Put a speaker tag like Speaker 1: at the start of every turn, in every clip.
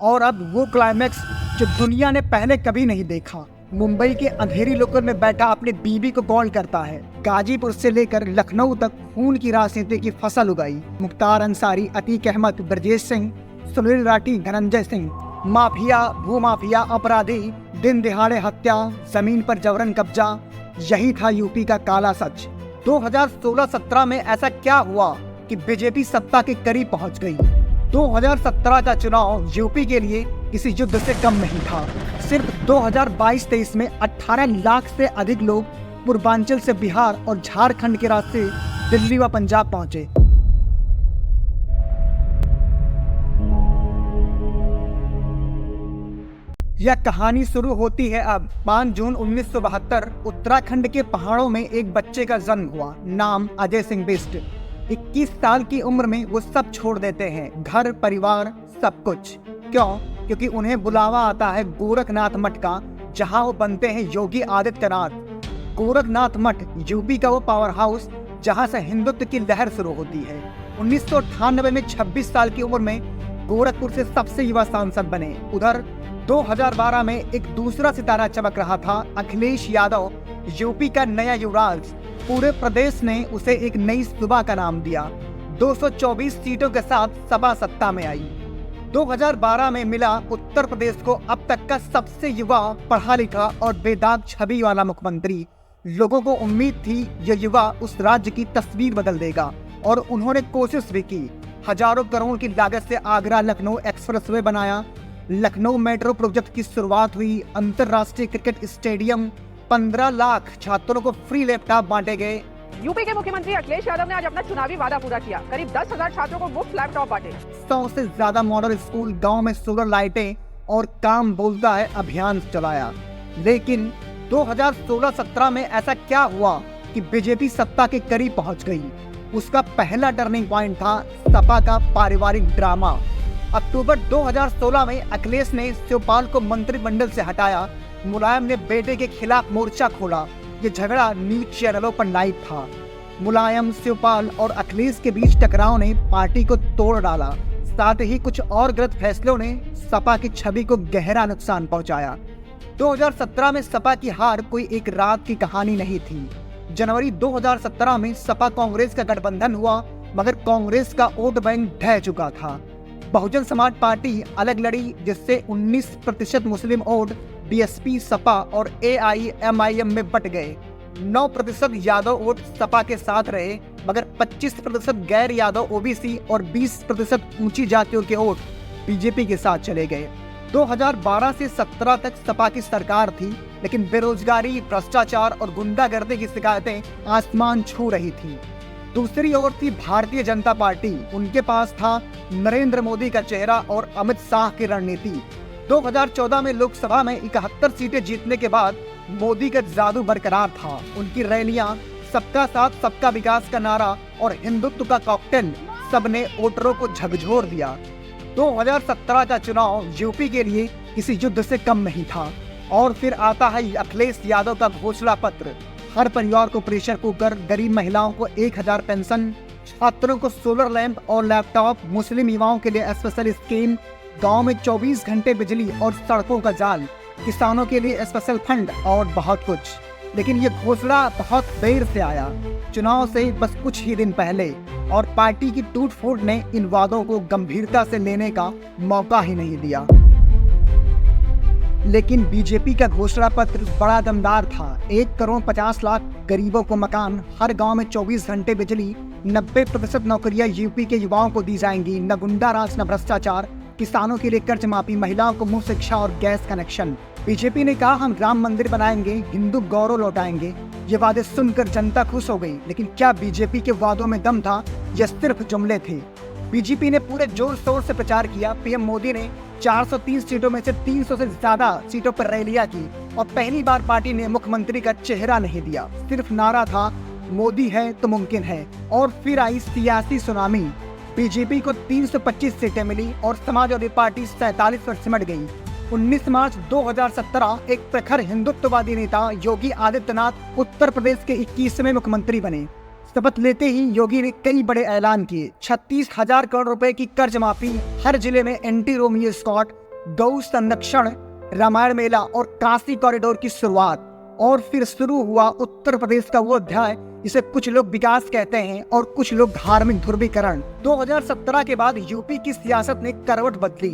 Speaker 1: और अब वो क्लाइमैक्स जो दुनिया ने पहले कभी नहीं देखा। मुंबई के अंधेरी लोकल में बैठा अपनी बीवी को कॉल करता है। गाजीपुर से लेकर लखनऊ तक खून की राजनीति की फसल उगाई। मुख्तार अंसारी, अतीक अहमद, ब्रजेश सिंह, सुनील राठी, धनंजय सिंह, माफिया, भूमाफिया, अपराधी, दिन दिहाड़े हत्या, जमीन पर जबरन कब्जा, यही था यूपी का काला सच। 2016-17 में ऐसा क्या हुआ कि बीजेपी सत्ता के करीब पहुंच गई। 2017 का चुनाव यूपी के लिए किसी युद्ध से कम नहीं था। सिर्फ 2022-23 में 18 लाख से अधिक लोग पूर्वांचल से बिहार और झारखंड के रास्ते दिल्ली व पंजाब पहुंचे। यह कहानी शुरू होती है अब 5 जून 1972 उत्तराखंड के पहाड़ों में एक बच्चे का जन्म हुआ। नाम अजय सिंह बिष्ट। 21 साल की उम्र में वो सब छोड़ देते हैं, घर, परिवार, सब कुछ। क्यों? क्योंकि उन्हें बुलावा आता है गोरखनाथ मठ का, जहां वो बनते हैं योगी आदित्यनाथ। गोरखनाथ मठ यूपी का वो पावर हाउस जहां से हिंदुत्व की लहर शुरू होती है। 1998 में 26 साल की उम्र में गोरखपुर से सबसे युवा सांसद बने। उधर 2012 में एक दूसरा सितारा चमक रहा था, अखिलेश यादव, यूपी का नया युवराज। पूरे प्रदेश ने उसे एक नई सुबह का नाम दिया। 224 सीटों के साथ सपा सत्ता में आई। 2012 में मिला उत्तर प्रदेश को अब तक का सबसे युवा, पढ़ा लिखा और बेदाग छवि वाला मुख्यमंत्री। लोगों को उम्मीद थी यह युवा उस राज्य की तस्वीर बदल देगा और उन्होंने कोशिश भी की। हजारों करोड़ की लागत से आगरा लखनऊ एक्सप्रेसवे बनाया। लखनऊ मेट्रो प्रोजेक्ट की शुरुआत हुई। अंतर्राष्ट्रीय क्रिकेट स्टेडियम, 15 लाख छात्रों को फ्री लैपटॉप बांटे गए।
Speaker 2: यूपी के मुख्यमंत्री अखिलेश यादव ने आज अपना चुनावी वादा पूरा किया। करीब 10,000 छात्रों को मुफ्त लैपटॉप बांटे।
Speaker 1: 100 से ज्यादा मॉडल स्कूल, गांव में सोलर लाइटें और काम बोलता है अभियान चलाया। लेकिन 2016-17 में ऐसा क्या हुआ कि बीजेपी सत्ता के करीब पहुंच गई। उसका पहला टर्निंग पॉइंट था सपा का पारिवारिक ड्रामा। अक्टूबर 2016 में अखिलेश ने शिवपाल को मंत्रिमंडल से हटाया। मुलायम ने बेटे के खिलाफ मोर्चा खोला। ये झगड़ा न्यूज चैनलों पर लाइव था। मुलायम, शिवपाल और अखिलेश के बीच टकराव ने पार्टी को तोड़ डाला। साथ ही कुछ और गलत फैसलों ने सपा की छवि को गहरा नुकसान पहुंचाया। 2017 में सपा की हार कोई एक रात की कहानी नहीं थी। जनवरी 2017 में सपा कांग्रेस का गठबंधन हुआ, मगर कांग्रेस का वोट बैंक ढह चुका था। बहुजन समाज पार्टी अलग लड़ी, जिससे 19% मुस्लिम वोट बीएसपी, सपा और एआईएमआईएम में बट गए। 9% यादव वोट सपा के साथ रहे, मगर 25% गैर यादव ओबीसी और 20% ऊंची जातियों के वोट बीजेपी के साथ चले गए। 2012 से 17 तक सपा की सरकार थी, लेकिन बेरोजगारी, भ्रष्टाचार और गुंडागर्दी की शिकायतें आसमान छू रही थी। दूसरी ओर थी भारतीय जनता पार्टी। उनके पास था नरेंद्र मोदी का चेहरा और अमित शाह की रणनीति। 2014 में लोकसभा में 71 सीटें जीतने के बाद मोदी का जादू बरकरार था। उनकी रैलियां, सबका साथ सबका विकास का नारा और हिंदुत्व का कॉकटेल, सबने वोटरों को झकझोर दिया। 2017 का चुनाव यूपी के लिए किसी युद्ध से कम नहीं था। और फिर आता है अखिलेश यादव का घोषणा पत्र। हर परिवार को प्रेशर कुकर, गरीब महिलाओं को 1000 पेंशन, छात्रों को सोलर लैंप और लैपटॉप, मुस्लिम युवाओं के लिए स्पेशल स्कीम, गांव में 24 घंटे बिजली और सड़कों का जाल, किसानों के लिए स्पेशल फंड और बहुत कुछ। लेकिन ये घोषणा बहुत देर से आया, चुनाव से बस कुछ ही दिन पहले, और पार्टी की टूट फूट ने इन वादों को गंभीरता से लेने का मौका ही नहीं दिया। लेकिन बीजेपी का घोषणा पत्र बड़ा दमदार था। 1,50,00,000 गरीबों को मकान, हर गांव में 24 घंटे बिजली, 90% नौकरियां यूपी के युवाओं को दी जाएंगी, न गुंडा राज न भ्रष्टाचार, किसानों के लिए कर्ज माफी, महिलाओं को मुफ्त शिक्षा और गैस कनेक्शन। बीजेपी ने कहा हम राम मंदिर बनाएंगे, हिंदू गौरव लौटाएंगे। ये वादे सुनकर जनता खुश हो गई, लेकिन क्या बीजेपी के वादों में दम था या सिर्फ जुमले थे? बीजेपी ने पूरे जोर शोर से प्रचार किया। पीएम मोदी ने 430 सीटों में से 300 से ज्यादा सीटों पर रैलियां की और पहली बार पार्टी ने मुख्यमंत्री का चेहरा नहीं दिया, सिर्फ नारा था मोदी है तो मुमकिन है। और फिर आई सियासी सुनामी। बीजेपी को 325 सीटें मिली और समाजवादी पार्टी 47 पर सिमट गई। 19 मार्च 2017 एक प्रखर हिंदुत्ववादी नेता योगी आदित्यनाथ उत्तर प्रदेश के 21वें मुख्यमंत्री बने। शपथ लेते ही योगी ने कई बड़े ऐलान किए। 36,000 करोड़ रुपए की कर्ज माफी, हर जिले में एंटी रोमियो स्क्वाड, गौ संरक्षण, रामायण मेला और काशी कॉरिडोर की शुरुआत। और फिर शुरू हुआ उत्तर प्रदेश का वो अध्याय जिसे कुछ लोग विकास कहते हैं और कुछ लोग धार्मिक ध्रुवीकरण। 2017 के बाद यूपी की सियासत ने करवट बदली।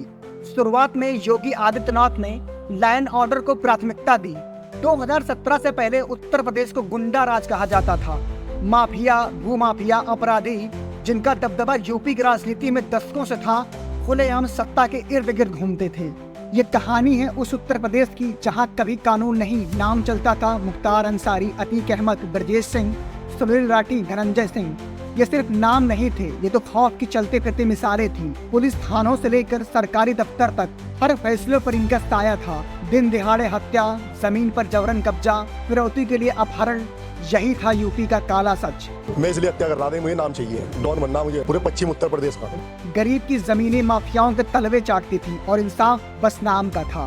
Speaker 1: शुरुआत में योगी आदित्यनाथ ने लॉ एंड ऑर्डर को प्राथमिकता दी। 2017 से पहले उत्तर प्रदेश को गुंडा राज कहा जाता था। माफिया, भूमाफिया, अपराधी जिनका दबदबा यूपी की राजनीति में दशकों से था, खुलेआम सत्ता के इर्द गिर्द घूमते थे। ये कहानी है उस उत्तर प्रदेश की जहां कभी कानून नहीं, नाम चलता था मुख्तार अंसारी, अतीक अहमद, ब्रजेश सिंह, सुनील राठी, धनंजय सिंह। ये सिर्फ नाम नहीं थे, ये तो खौफ की चलते फिरते मिसालें थी। पुलिस थानों से लेकर सरकारी दफ्तर तक हर फैसले पर इनका साया था। दिन दिहाड़े हत्या, जमीन पर जबरन कब्जा, फिरौती के लिए अपहरण, यही था यूपी का काला सच।
Speaker 3: मैं इसलिए हत्या कर रहा था, मुझे नाम चाहिए, डॉन बनना मुझे पूरे पश्चिम उत्तर प्रदेश का।
Speaker 1: गरीब की जमीनें माफियाओं के तलवे चाटती थी और इंसाफ बस नाम का था।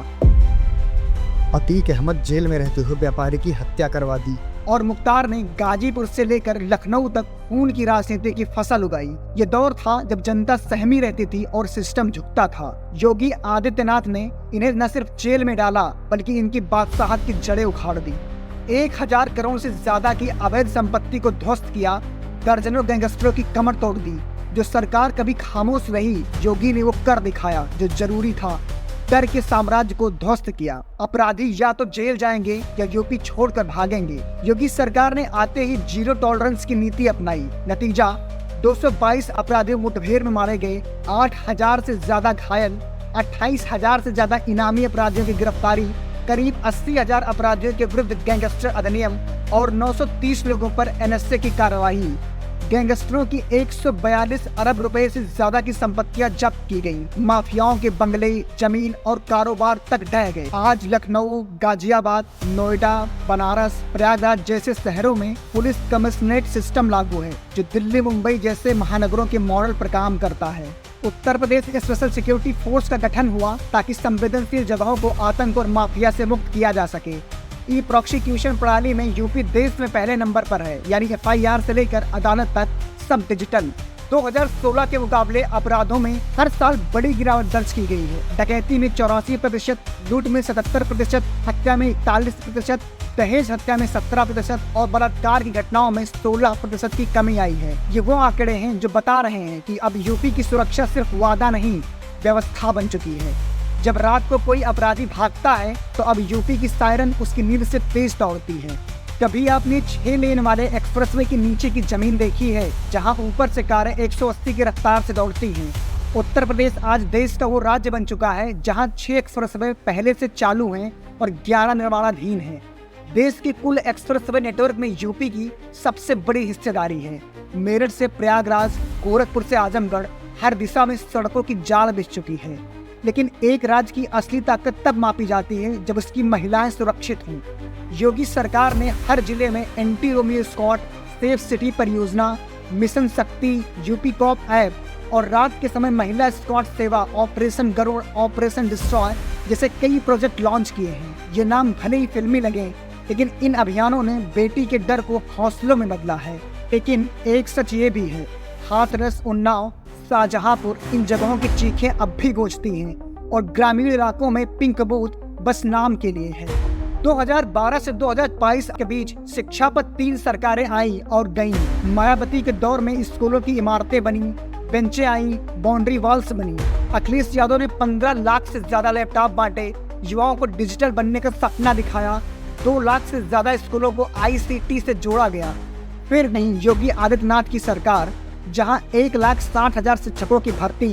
Speaker 4: अतीक अहमद जेल में रहते हुए व्यापारी की हत्या करवा दी
Speaker 1: और मुख्तार ने गाजीपुर से लेकर लखनऊ तक खून की राजनीति की फसल उगाई। ये दौर था जब जनता सहमी रहती थी और सिस्टम झुकता था। योगी आदित्यनाथ ने इन्हें न सिर्फ जेल में डाला बल्कि इनकी बादशाहत की जड़ें उखाड़ दी। 1000 करोड़ से ज्यादा की अवैध संपत्ति को ध्वस्त किया। दर्जनों गैंगस्टरों की कमर तोड़ दी। जो सरकार कभी खामोश रही, योगी ने वो कर दिखाया जो जरूरी था। डर के साम्राज्य को ध्वस्त किया। अपराधी या तो जेल जाएंगे या यूपी छोड़कर भागेंगे। योगी सरकार ने आते ही जीरो टॉलरेंस की नीति अपनाई। नतीजा 222 अपराधी मुठभेड़ में मारे गए, 8000 से ज्यादा घायल, 28000 से ज्यादा इनामी अपराधियों की गिरफ्तारी, करीब 80,000 अपराधियों के विरुद्ध गैंगस्टर अधिनियम और 930 लोगों पर एनएसए की कार्रवाई। गैंगस्टरों की 142 अरब रुपए से ज्यादा की संपत्तियां जब्त की गई। माफियाओं के बंगले, जमीन और कारोबार तक ढह गए। आज लखनऊ, गाजियाबाद, नोएडा, बनारस, प्रयागराज जैसे शहरों में पुलिस कमिश्नरेट सिस्टम लागू है जो दिल्ली, मुंबई जैसे महानगरों के मॉडल पर काम करता है। Uttar Pradesh special security force का गठन हुआ ताकि संवेदनशील जगहों को आतंक और माफिया से मुक्त किया जा सके। ई प्रोसिक्यूशन प्रणाली में यूपी देश में पहले नंबर पर है, यानी FIR से लेकर अदालत तक सब डिजिटल। 2016 के मुकाबले अपराधों में हर साल बड़ी गिरावट दर्ज की गई है। डकैती में 84%, लूट में 77%, हत्या में 41%, दहेज हत्या में 17% और बलात्कार की घटनाओं में 16% की कमी आई है। ये वो आंकड़े हैं जो बता रहे हैं कि अब यूपी की सुरक्षा सिर्फ वादा नहीं, व्यवस्था बन चुकी है। जब रात को कोई अपराधी भागता है तो अब यूपी की सायरन उसकी नींद से तेज दौड़ती है। कभी आपने 6 लेन वाले एक्सप्रेसवे के नीचे की जमीन देखी है जहां ऊपर से कारें 180 की रफ्तार से दौड़ती हैं? उत्तर प्रदेश आज देश का वो राज्य बन चुका है जहां 6 एक्सप्रेसवे पहले से चालू हैं और 11 निर्माणाधीन हैं। देश के कुल एक्सप्रेसवे नेटवर्क में यूपी की सबसे बड़ी हिस्सेदारी है। मेरठ से प्रयागराज, गोरखपुर से आजमगढ़, हर दिशा में सड़कों की जाल बिछ चुकी है। लेकिन एक राज्य की असली ताकत तब मापी जाती है जब उसकी महिलाएं सुरक्षित हों। योगी सरकार ने हर जिले में anti Romeo squad, safe city परियोजना, मिशन शक्ति, यूपी कॉप ऐप और रात के समय महिला स्क्वाड सेवा, ऑपरेशन गरुड़, ऑपरेशन डिस्ट्रॉय जैसे कई प्रोजेक्ट लॉन्च किए हैं। ये नाम भले ही फिल्मी लगे, लेकिन इन अभियानों ने बेटी के डर को हौसलों में बदला है। लेकिन एक सच ये भी है, हाथरस, उन्नाव, शाहजहांपुर, इन जगहों की चीखें अब भी गूंजती हैं और ग्रामीण इलाकों में पिंक बूथ बस नाम के लिए है। 2012 से 2022 के बीच शिक्षा पर 3 सरकारें आई और गईं। मायावती के दौर में स्कूलों की इमारतें बनी, बेंचें आई, बाउंड्री वॉल्स बनी। अखिलेश यादव ने 15 लाख से ज्यादा लैपटॉप बांटे, युवाओं को डिजिटल बनने का सपना दिखाया। 2 लाख से ज्यादा स्कूलों को ICT से जोड़ा गया। फिर नहीं, योगी आदित्यनाथ की सरकार जहां 1,60,000 शिक्षकों की भर्ती,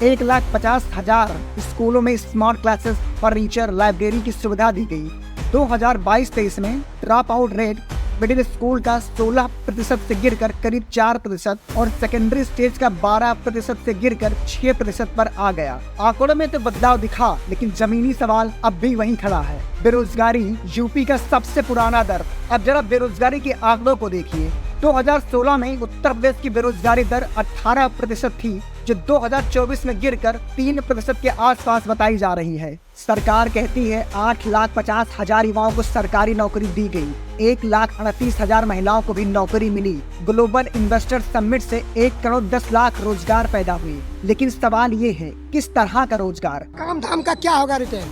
Speaker 1: 1,50,000 स्कूलों में स्मार्ट क्लासेस, फर्नीचर, लाइब्रेरी की सुविधा दी गई। 2022-23 में drop out rate middle school का 16% से गिरकर करीब 4% और सेकेंडरी स्टेज का 12% से गिरकर 6% पर आ गया। आंकड़ों में तो बदलाव दिखा, लेकिन जमीनी सवाल अब भी वहीं खड़ा है। बेरोजगारी यूपी का सबसे पुराना दर। अब जरा बेरोजगारी के आंकड़ों को देखिए। 2016 में उत्तर प्रदेश की बेरोजगारी दर 18% थी, जो 2024 में गिरकर 3% के आसपास बताई जा रही है। सरकार कहती है 8,50,000 युवाओं को सरकारी नौकरी दी गई, 1,38,000 महिलाओं को भी नौकरी मिली। ग्लोबल इन्वेस्टर समिट से 1,10,00,000 रोजगार पैदा हुए। लेकिन सवाल ये है, किस तरह का रोजगार?
Speaker 5: काम धाम का क्या होगा return?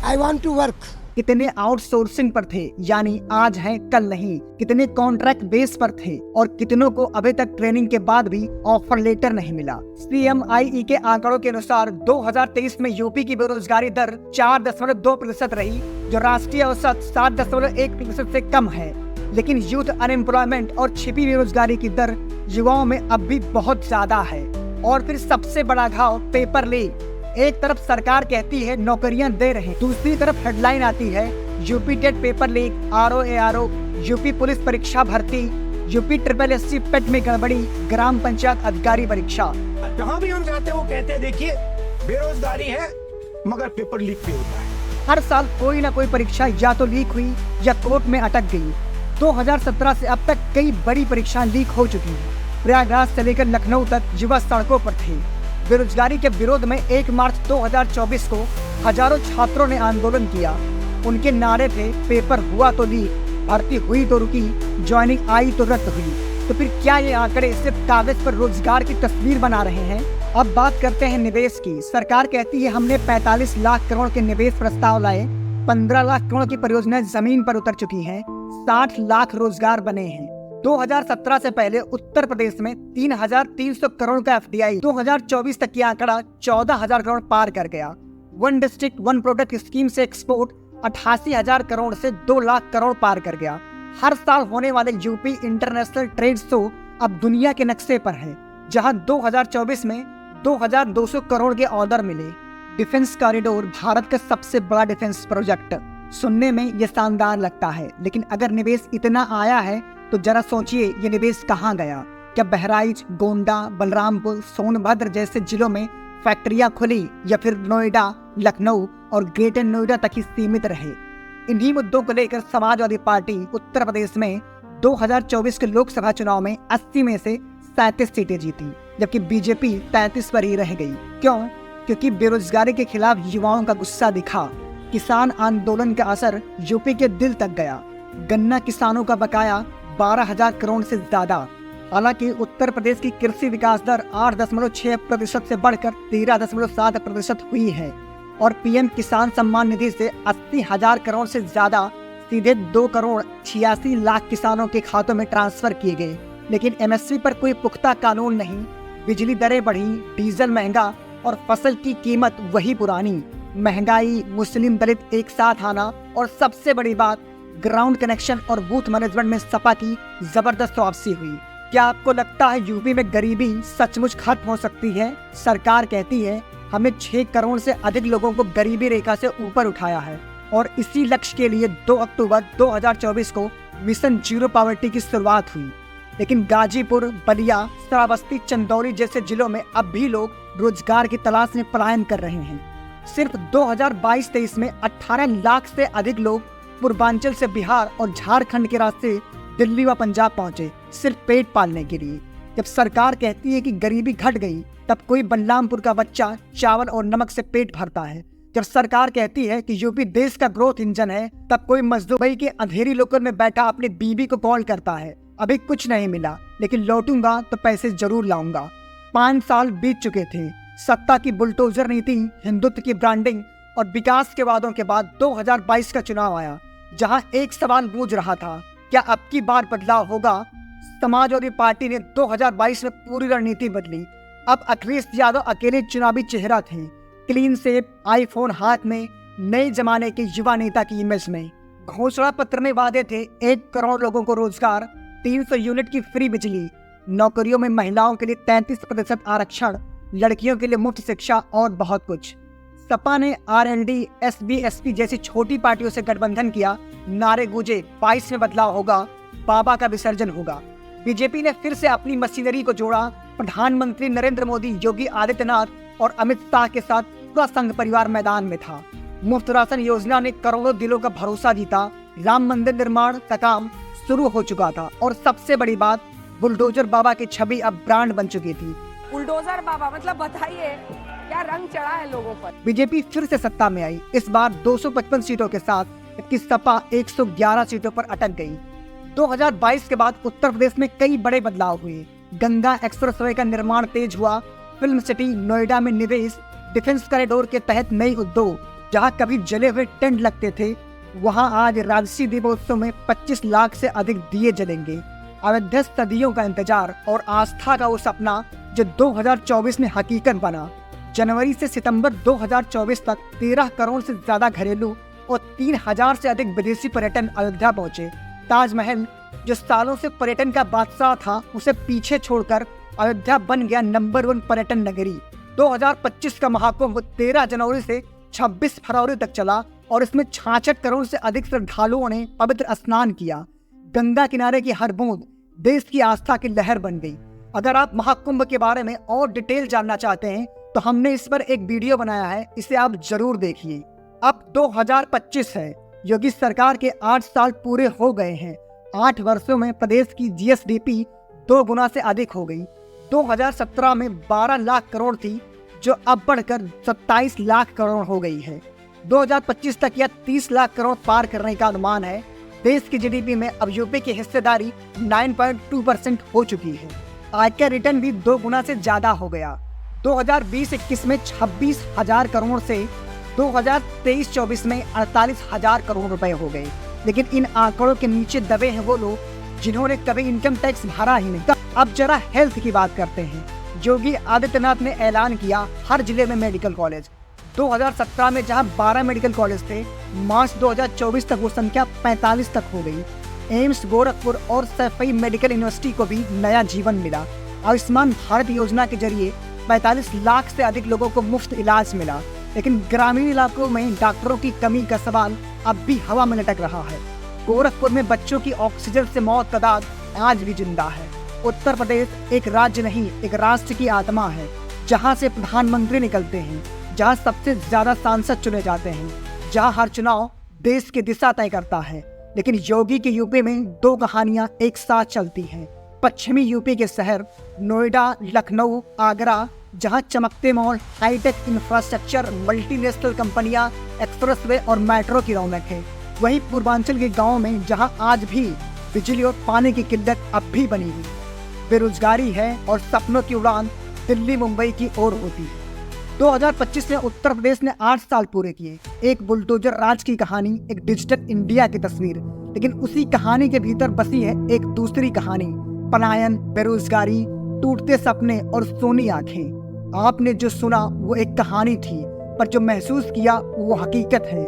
Speaker 5: I want to work.
Speaker 1: कितने आउटसोर्सिंग पर थे, यानी आज हैं कल नहीं? कितने कॉन्ट्रैक्ट बेस पर थे और कितनों को अभी तक ट्रेनिंग के बाद भी ऑफर लेटर नहीं मिला? CMIE के आंकड़ों के अनुसार 2023 में यूपी की बेरोजगारी दर 4.2% रही, जो राष्ट्रीय औसत 7.1% से कम है। लेकिन यूथ अनएम्प्लॉयमेंट और छिपी बेरोजगारी की दर युवाओं में अब भी बहुत ज्यादा है। और फिर सबसे बड़ा घाव पेपर लीक। एक तरफ सरकार कहती है नौकरियां दे रहे, दूसरी तरफ हेडलाइन आती है UP TET paper leak, RO-ARO, UP police परीक्षा भर्ती, यूपी SSSC पेट में गड़बड़ी, ग्राम पंचायत अधिकारी परीक्षा।
Speaker 6: जहाँ भी हम जाते हैं वो कहते हैं देखिए बेरोजगारी है मगर पेपर लीक भी होता है।
Speaker 1: हर साल कोई ना कोई परीक्षा या तो लीक हुई या कोर्ट में अटक गई। 2017 से अब तक कई बड़ी परीक्षाएं लीक हो चुकी हैं। प्रयागराज से लेकर लखनऊ तक युवा सड़कों पर थे। बेरोजगारी के विरोध में 1 मार्च 2024 को हजारों छात्रों ने आंदोलन किया। उनके नारे थे पेपर हुआ तो लीक, भर्ती हुई तो रुकी, ज्वाइनिंग आई तो रद्द हुई। तो फिर क्या ये आंकड़े सिर्फ कागज पर रोजगार की तस्वीर बना रहे हैं? अब बात करते हैं निवेश की। सरकार कहती है हमने 45 लाख करोड़ के निवेश प्रस्ताव लाए, 15 लाख करोड़ की परियोजनाएं जमीन पर उतर चुकी हैं, 60 लाख रोजगार बने हैं। 2017 से पहले उत्तर प्रदेश में 3,300 करोड़ का FDI 2024 तक की आंकड़ा 14,000 करोड़ पार कर गया। One district one product scheme से एक्सपोर्ट 88,000 करोड़ से 2 लाख करोड़ पार कर गया। हर साल होने वाले यूपी इंटरनेशनल ट्रेड शो अब दुनिया के नक्शे पर है, जहां 2024 में 2,200 करोड़ के ऑर्डर मिले। डिफेंस कॉरिडोर भारत का सबसे बड़ा डिफेंस प्रोजेक्ट। सुनने में ये शानदार लगता है, लेकिन अगर निवेश इतना आया है तो जरा सोचिए ये निवेश कहाँ गया? क्या बहराइच, गोंडा, बलरामपुर, सोनभद्र जैसे जिलों में फैक्ट्रियां खुली या फिर नोएडा, लखनऊ और ग्रेटर नोएडा तक ही सीमित रहे? इन्हीं मुद्दों को लेकर समाजवादी पार्टी उत्तर प्रदेश में 2024 के लोकसभा चुनाव में 80 में से 37 सीटें जीती, जबकि बीजेपी 33 पर ही रह गई। क्यों? क्योंकि बेरोजगारी के खिलाफ युवाओं का गुस्सा दिखा। किसान आंदोलन का असर यूपी के दिल तक गया। गन्ना किसानों का बकाया 12,000 करोड़ से ज्यादा। हालांकि उत्तर प्रदेश की कृषि विकास दर 8.6% से बढ़कर 13.7% हुई है और PM किसान सम्मान निधि से 80,000 करोड़ से ज्यादा सीधे 2,86,00,000 किसानों के खातों में ट्रांसफर किए गए। लेकिन MSP पर कोई पुख्ता कानून नहीं, बिजली दरें बढ़ी, डीजल महंगा और फसल की कीमत वही पुरानी। महंगाई, मुस्लिम दलित एक साथ आना और सबसे बड़ी बात ग्राउंड कनेक्शन और बूथ मैनेजमेंट में सपा की जबरदस्त वापसी हुई। क्या आपको लगता है यूपी में गरीबी सचमुच खत्म हो सकती है? सरकार कहती है हमने 6 करोड़ से अधिक लोगों को गरीबी रेखा से ऊपर उठाया है और इसी लक्ष्य के लिए 2 अक्टूबर 2024 को मिशन जीरो पॉवर्टी की शुरुआत हुई। लेकिन गाजीपुर, बलिया, श्रावस्ती, चंदौली जैसे जिलों में अब भी लोग रोजगार की तलाश में पलायन कर रहे हैं। सिर्फ 2022-23 में 18 लाख से अधिक लोग पूर्वांचल से बिहार और झारखंड के रास्ते दिल्ली व पंजाब पहुंचे, सिर्फ पेट पालने के लिए। जब सरकार कहती है कि गरीबी घट गई, तब कोई बलरामपुर का बच्चा चावल और नमक से पेट भरता है। जब सरकार कहती है कि यूपी देश का ग्रोथ इंजन है, तब कोई मजदूर दुबई के अंधेरी लोकल में बैठा अपनी बीवी को कॉल करता है, अभी कुछ नहीं मिला लेकिन लौटूंगा तो पैसे जरूर लाऊंगा। 5 साल बीत चुके थे। सत्ता की बुलडोजर नीति, हिंदुत्व की ब्रांडिंग और विकास के वादों के बाद 2022 का चुनाव आया, जहां एक सवाल गूंज रहा था, क्या अब की बार बदलाव होगा? समाजवादी पार्टी ने 2022 में पूरी रणनीति बदली। अब अखिलेश यादव अकेले चुनावी चेहरा थे, क्लीन शेप, आईफोन हाथ में, नए जमाने के युवा नेता की इमेज में। घोषणा पत्र में वादे थे 1 करोड़ लोगों को रोजगार, 300 यूनिट की फ्री बिजली, नौकरियों में महिलाओं के लिए 33% आरक्षण, लड़कियों के लिए मुफ्त शिक्षा और बहुत कुछ। सपा ने RLD, SB, SP जैसी छोटी पार्टियों से गठबंधन किया। नारे गूंजे 22 में बदलाव होगा, बाबा का विसर्जन होगा। बीजेपी ने फिर से अपनी मशीनरी को जोड़ा। प्रधानमंत्री नरेंद्र मोदी, योगी आदित्यनाथ और अमित शाह के साथ पूरा संघ परिवार मैदान में था। मुफ्त राशन योजना ने करोड़ों दिलों का भरोसा जीता। राम मंदिर निर्माण का काम शुरू हो चुका था और सबसे बड़ी बात, बुलडोजर बाबा की छवि अब ब्रांड बन चुकी थी।
Speaker 2: बुलडोजर बाबा, मतलब बताइए क्या रंग चढ़ा है लोगों पर।
Speaker 1: बीजेपी फिर से सत्ता में आई। इस बार 255 सीटों के साथ, जबकि सपा 111 सीटों पर अटक गई। 2022 के बाद उत्तर प्रदेश में कई बड़े बदलाव हुए। गंगा एक्सप्रेसवे का निर्माण तेज हुआ, फिल्म सिटी नोएडा में निवेश, डिफेंस कॉरिडोर के तहत नई उद्योग। जहां कभी जले हुए टेंट लगते थे, वहां आज राजसी दीपोत्सव में 25 लाख से अधिक दिए जलेंगे। अयोध्या सदियों का इंतजार और आस्था का वो सपना जो 2024 में हकीकत बना। जनवरी से सितंबर 2024 तक 13 करोड़ से ज्यादा घरेलू और 3000 से अधिक विदेशी पर्यटन अयोध्या पहुंचे। ताजमहल जो सालों से पर्यटन का बादशाह था, उसे पीछे छोड़कर अयोध्या बन गया नंबर 1 पर्यटन नगरी। 2025 का महाकुंभ 13 जनवरी से 26 फरवरी तक चला और इसमें 66 करोड़ से अधिक श्रद्धालुओं ने पवित्र स्नान किया। गंगा किनारे की हर बूंद देश की आस्था की लहर बन गई। अगर आप महाकुंभ के बारे में और डिटेल जानना चाहते हैं तो हमने इस पर एक वीडियो बनाया है, इसे आप जरूर देखिए। अब 2025 है, योगी सरकार के 8 साल पूरे हो गए हैं। 8 वर्षों में प्रदेश की जीएसडीपी 2 गुना से अधिक हो गई। 2017 में 12 लाख करोड़ थी, जो अब बढ़कर 27 लाख करोड़ हो गई है। 2025 तक यह 30 लाख करोड़ पार करने का अनुमान है। देश की जीडीपी में अब यूपी की हिस्सेदारी 9.2% हो चुकी है। आयकर रिटर्न भी 2 गुना से ज्यादा हो गया। 2020-21 में 26,000 करोड़ से 2023-24 में 48,000 करोड़ रुपए हो गए। लेकिन इन आंकड़ों के नीचे दबे हैं वो लोग जिन्होंने कभी इनकम टैक्स भरा ही नहीं। अब जरा हेल्थ की बात करते हैं। योगी आदित्यनाथ ने ऐलान किया हर जिले में मेडिकल कॉलेज। 2017 में जहां 12 मेडिकल कॉलेज थे, मार्च 2024 तक वो संख्या 45 तक हो गई। एम्स गोरखपुर और सैफई मेडिकल यूनिवर्सिटी को भी नया जीवन मिला। आयुष्मान भारत योजना के जरिए 45 लाख से अधिक लोगों को मुफ्त इलाज मिला। लेकिन ग्रामीण इलाकों में डॉक्टरों की कमी का सवाल अब भी हवा में लटक रहा है। गोरखपुर में बच्चों की ऑक्सीजन से मौत का दाग आज भी जिंदा है। उत्तर प्रदेश एक राज्य नहीं, एक राष्ट्र की आत्मा है, जहां से प्रधानमंत्री निकलते हैं, जहां सबसे ज्यादा सांसद चुने जाते हैं, जहां हर चुनाव देश की दिशा तय करता है। लेकिन योगी की यूपी में 2 कहानियां एक साथ चलती हैं। पश्चिमी यूपी के शहर नोएडा, लखनऊ, आगरा, जहां चमकते मॉल, हाईटेक इंफ्रास्ट्रक्चर, मल्टीनेशनल कंपनियां, एक्सप्रेसवे और मेट्रो की रौनक है। वहीं पूर्वांचल के गाँव में जहां आज भी बिजली और पानी की किल्लत अब भी बनी हुई, बेरोजगारी है और सपनों की उड़ान दिल्ली मुंबई की ओर होती है। 2025 में उत्तर प्रदेश ने 8 साल पूरे किए। एक बुलडोजर राज की कहानी, एक डिजिटल इंडिया की तस्वीर। लेकिन उसी कहानी के भीतर बसी है एक दूसरी कहानी, पलायन, बेरोजगारी, टूटते सपने और सोनी आंखें। आपने जो सुना वो एक कहानी थी, पर जो महसूस किया वो हकीकत है।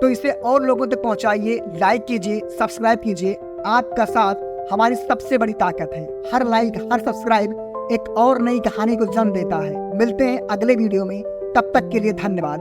Speaker 1: तो इसे और लोगों तक पहुंचाइए, लाइक कीजिए, सब्सक्राइब कीजिए। आपका साथ हमारी सबसे बड़ी ताकत है। हर लाइक, हर सब्सक्राइब एक और नई कहानी को जन्म देता है। मिलते हैं अगले वीडियो में, तब तक के लिए धन्यवाद।